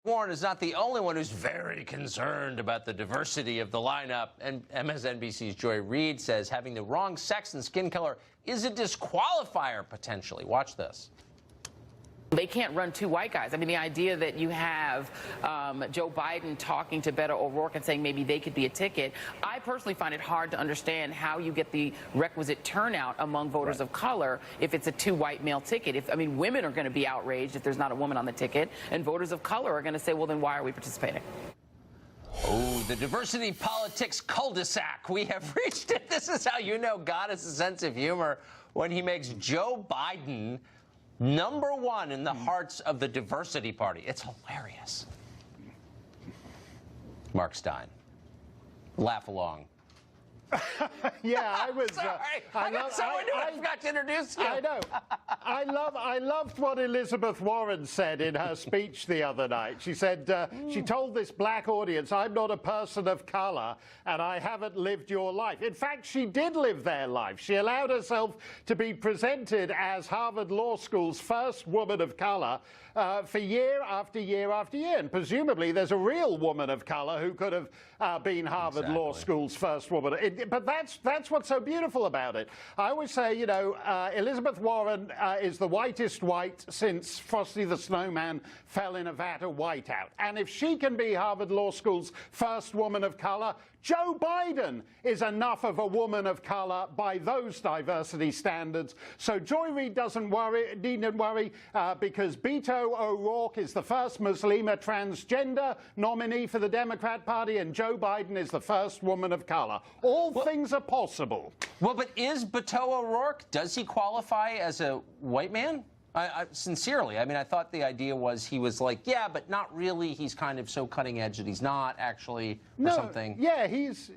Warren is not the only one who's very concerned about the diversity of the lineup. And MSNBC's Joy Reid says having the wrong sex and skin color is a disqualifier, potentially. Watch this. They can't run two white guys. I mean, the idea that you have Joe Biden talking to Beto O'Rourke and saying maybe they could be a ticket, I personally find it hard to understand how you get the requisite turnout among voters of color if it's a two white male ticket. I mean, women are going to be outraged if there's not a woman on the ticket, and voters of color are going to say, well, then why are we participating? Oh, the diversity politics cul-de-sac. We have reached it. This is how you know God has a sense of humor, when he makes Joe Biden #1 in the hearts of the diversity party. It's hilarious. Mark Stein. Laugh along. Yeah, I was. Sorry, I got someone who I forgot to introduce you. I know. I loved what Elizabeth Warren said in her speech the other night. She said she told this black audience, "I'm not a person of color, and I haven't lived your life." In fact, she did live their life. She allowed herself to be presented as Harvard Law School's first woman of color for year after year after year, and presumably there's a real woman of color who could have been Harvard Law School's first woman. But that's what's so beautiful about it. I always say, you know, Elizabeth Warren is the whitest white since Frosty the Snowman fell in a vat of whiteout. And if she can be Harvard Law School's first woman of color, Joe Biden is enough of a woman of color by those diversity standards. So Joy Reid needn't worry because Beto O'Rourke is the first Muslima transgender nominee for the Democrat Party, and Joe Biden is the first woman of color. All things are possible. Well, but is Beto O'Rourke, does he qualify as a white man? Sincerely, I mean, I thought the idea was he was like, yeah, but not really. He's kind of so cutting edge that he's not actually, or something. Yeah, he's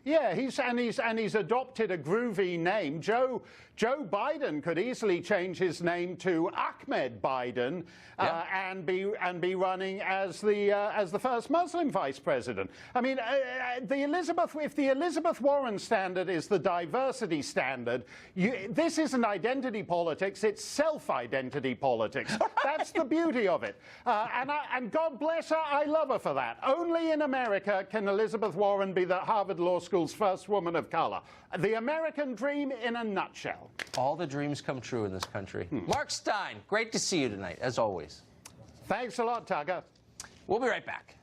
adopted a groovy name. Joe Biden could easily change his name to Ahmed Biden and be running as the first Muslim vice president. I mean, if the Elizabeth Warren standard is the diversity standard, this isn't identity politics; it's self-identity politics. That's the beauty of it. And God bless her, I love her for that. Only in America can Elizabeth Warren be the Harvard Law School's first woman of color. The American dream in a nutshell. All the dreams come true in this country. Mark Stein, great to see you tonight, as always. Thanks a lot, Tucker. We'll be right back.